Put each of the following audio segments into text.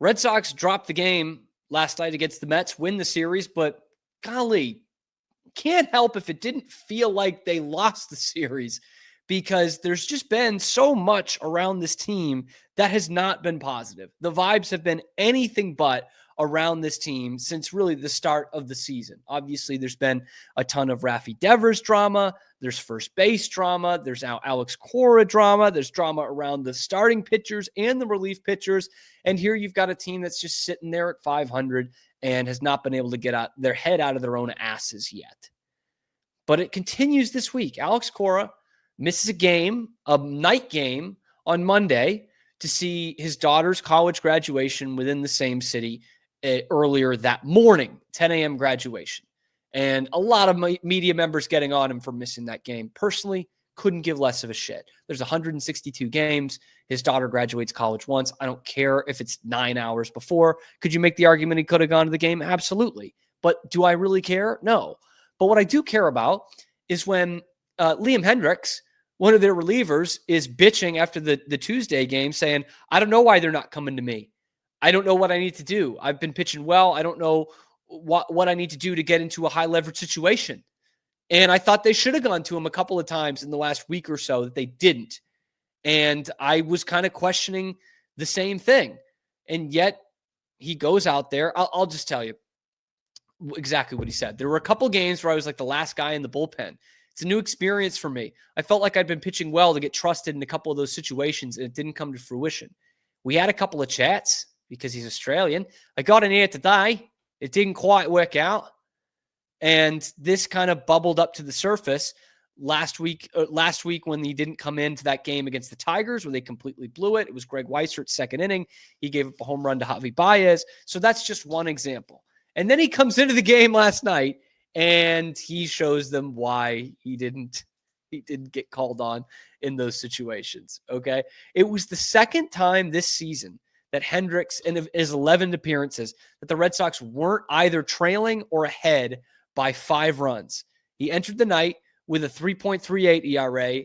Red Sox dropped the game last night against the Mets, win the series, but golly, can't help if it didn't feel like they lost the series, because there's just been so much around this team that has not been positive. The vibes have been anything but around this team since really the start of the season. Obviously, there's been a ton of Rafi Devers drama. There's first base drama. There's now Alex Cora drama. There's drama around the starting pitchers and the relief pitchers. And here you've got a team that's just sitting there at 500 and has not been able to get their head out of their own asses yet. But it continues this week. Alex Cora misses a night game on Monday to see his daughter's college graduation within the same city earlier that morning, 10 a.m. graduation. And a lot of media members getting on him for missing that game. Personally, couldn't give less of a shit. There's 162 games. His daughter graduates college once. I don't care if it's 9 hours before. Could you make the argument he could have gone to the game? Absolutely. But do I really care? No. But what I do care about is when Liam Hendricks, one of their relievers, is bitching after the Tuesday game saying, I don't know why they're not coming to me. I don't know what I need to do. I've been pitching well. I don't know what I need to do to get into a high leverage situation. And I thought they should have gone to him a couple of times in the last week or so that they didn't. And I was kind of questioning the same thing. And yet he goes out there. I'll just tell you exactly what he said. There were a couple games where I was like the last guy in the bullpen. It's a new experience for me. I felt like I'd been pitching well to get trusted in a couple of those situations, and it didn't come to fruition. We had a couple of chats because he's Australian. I got in here today. It didn't quite work out. And this kind of bubbled up to the surface last week when he didn't come into that game against the Tigers where they completely blew it. It was Greg Weisert's second inning. He gave up a home run to Javi Baez. So that's just one example. And then he comes into the game last night and he shows them why he didn't get called on in those situations. Okay. It was the second time this season that Hendricks, in his 11 appearances, that the Red Sox weren't either trailing or ahead by 5 runs. He entered the night with a 3.38 ERA,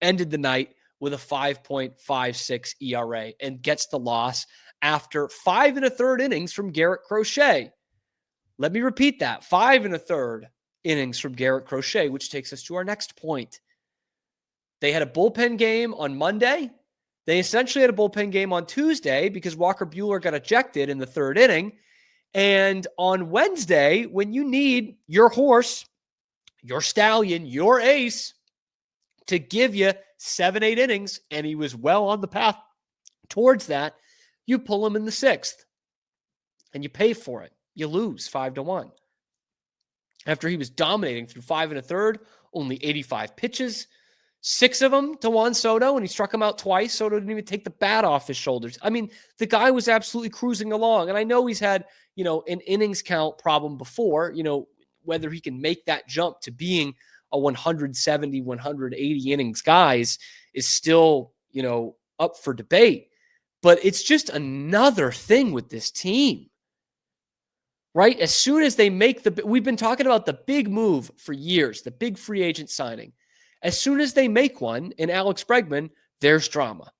ended the night with a 5.56 ERA, and gets the loss after 5 1/3 innings from Garrett Crochet. Let me repeat that. 5 1/3 innings from Garrett Crochet, which takes us to our next point. They had a bullpen game on Monday. They essentially had a bullpen game on Tuesday because Walker Buehler got ejected in the 3rd inning. And on Wednesday, when you need your horse, your stallion, your ace to give you 7-8 innings, and he was well on the path towards that, you pull him in the 6th and you pay for it. You lose 5-1. After he was dominating through 5 1/3, only 85 pitches, 6 of them to Juan Soto, and he struck him out twice. Soto didn't even take the bat off his shoulders. I mean, the guy was absolutely cruising along. And I know he's had, an innings count problem before, whether he can make that jump to being a 170, 180 innings guys is still, up for debate. But it's just another thing with this team, right? As soon as they make we've been talking about the big move for years, the big free agent signing. As soon as they make one in Alex Bregman, there's drama.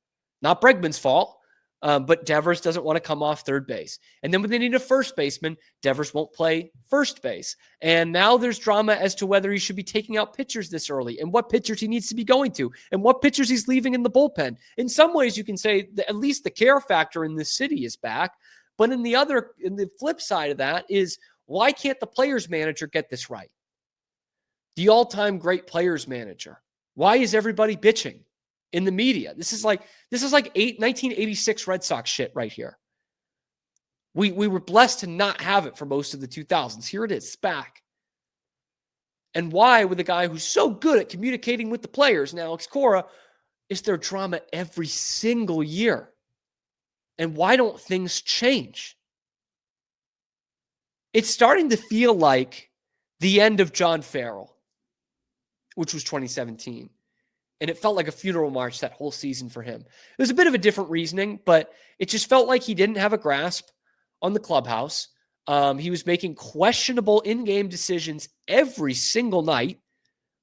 Not Bregman's fault, but Devers doesn't want to come off 3rd base. And then when they need a first baseman, Devers won't play first base. And now there's drama as to whether he should be taking out pitchers this early and what pitchers he needs to be going to and what pitchers he's leaving in the bullpen. In some ways, you can say that at least the care factor in this city is back. But in the flip side of that is, why can't the players manager get this right? The all-time great players manager. Why is everybody bitching in the media? This is like 1986 Red Sox shit right here. We were blessed to not have it for most of the 2000s. Here it is, it's back. And why, with a guy who's so good at communicating with the players, and Alex Cora, is there drama every single year? And why don't things change? It's starting to feel like the end of John Farrell, which was 2017. And it felt like a funeral march that whole season for him. It was a bit of a different reasoning, but it just felt like he didn't have a grasp on the clubhouse. He was making questionable in-game decisions every single night,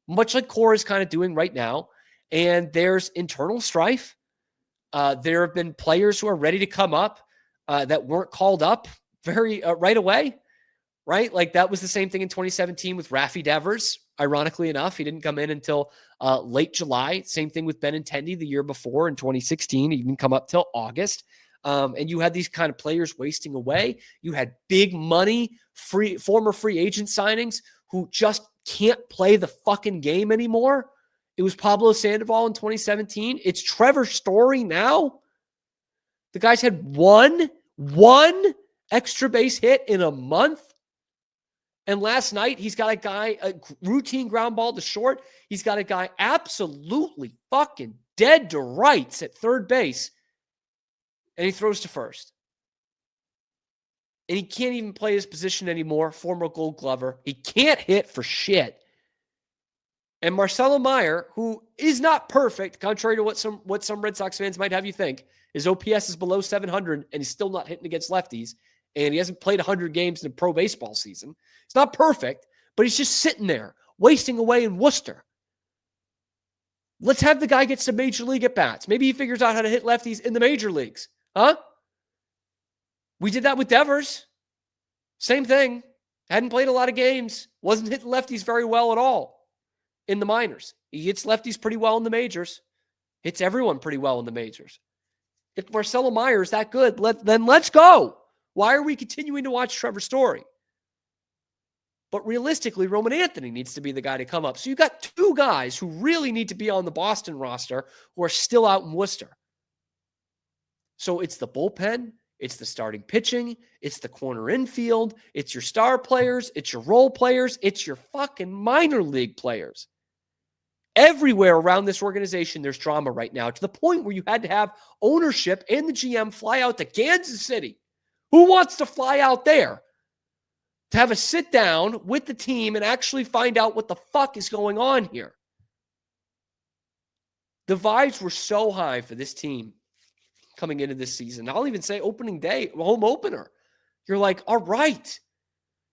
much like Cora is kind of doing right now. And there's internal strife. There have been players who are ready to come up. that weren't called up very right away, right? Like that was the same thing in 2017 with Rafi Devers. Ironically enough, he didn't come in until late July. Same thing with Benintendi the year before in 2016. He didn't come up till August. And you had these kind of players wasting away. You had big money, former free agent signings who just can't play the fucking game anymore. It was Pablo Sandoval in 2017. It's Trevor Story now. The guy's had one extra base hit in a month. And last night, he's got a routine ground ball to short. He's got a guy absolutely fucking dead to rights at third base. And he throws to first. And he can't even play his position anymore, former Gold Glover. He can't hit for shit. And Marcelo Meyer, who is not perfect, contrary to what some Red Sox fans might have you think, his OPS is below 700, and he's still not hitting against lefties. And he hasn't played 100 games in a pro baseball season. It's not perfect, but he's just sitting there, wasting away in Worcester. Let's have the guy get some major league at-bats. Maybe he figures out how to hit lefties in the major leagues. Huh? We did that with Devers. Same thing. Hadn't played a lot of games. Wasn't hitting lefties very well at all in the minors. He hits lefties pretty well in the majors. Hits everyone pretty well in the majors. If Marcelo Meyer is that good, then let's go. Why are we continuing to watch Trevor Story? But realistically, Roman Anthony needs to be the guy to come up. So you've got two guys who really need to be on the Boston roster who are still out in Worcester. So it's the bullpen, it's the starting pitching, it's the corner infield, it's your star players, it's your role players, it's your fucking minor league players. Everywhere around this organization, there's drama right now, to the point where you had to have ownership and the GM fly out to Kansas City. Who wants to fly out there to have a sit down with the team and actually find out what the fuck is going on here? The vibes were so high for this team coming into this season. I'll even say opening day, home opener. You're like, all right,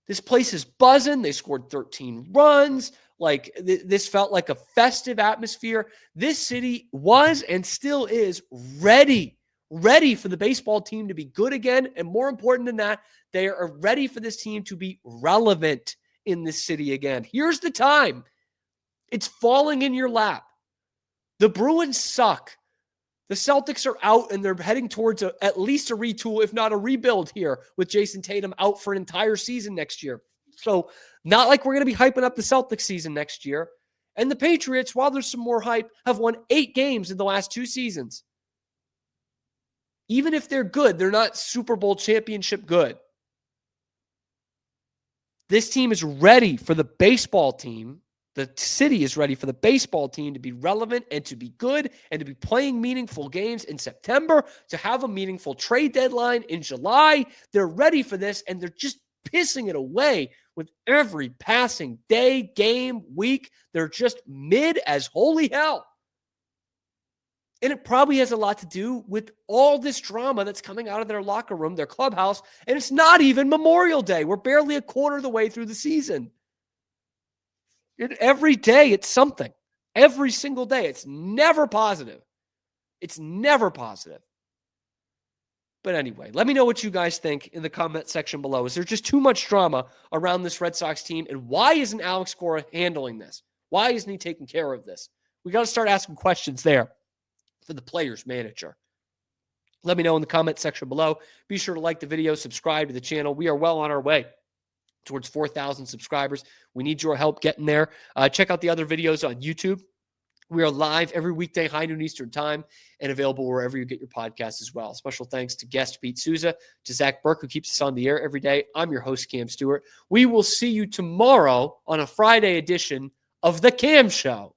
this place is buzzing. They scored 13 runs. Like this felt like a festive atmosphere. This city was and still is ready for the baseball team to be good again. And more important than that, they are ready for this team to be relevant in this city again. Here's the time. It's falling in your lap. The Bruins suck. The Celtics are out and they're heading towards at least a retool, if not a rebuild here, with Jason Tatum out for an entire season next year. So not like we're going to be hyping up the Celtics season next year. And the Patriots, while there's some more hype, have won 8 games in the last 2 seasons. Even if they're good, they're not Super Bowl championship good. This team is ready for the baseball team. The city is ready for the baseball team to be relevant and to be good and to be playing meaningful games in September, to have a meaningful trade deadline in July. They're ready for this, and they're just pissing it away with every passing day, game, week. They're just mid as holy hell. And it probably has a lot to do with all this drama that's coming out of their locker room, their clubhouse, and it's not even Memorial Day. We're barely a quarter of the way through the season. Every day, it's something. Every single day. It's never positive. It's never positive. But anyway, let me know what you guys think in the comment section below. Is there just too much drama around this Red Sox team? And why isn't Alex Cora handling this? Why isn't he taking care of this? We got to start asking questions there for the players manager. Let me know in the comment section below. Be sure to like the video, subscribe to the channel. We are well on our way towards 4,000 subscribers. We need your help getting there. Check out the other videos on YouTube. We are live every weekday, high noon Eastern time, and available wherever you get your podcasts as well. Special thanks to guest Pete Souza, to Zach Burke, who keeps us on the air every day. I'm your host, Cam Stuart. We will see you tomorrow on a Friday edition of The Cam Show.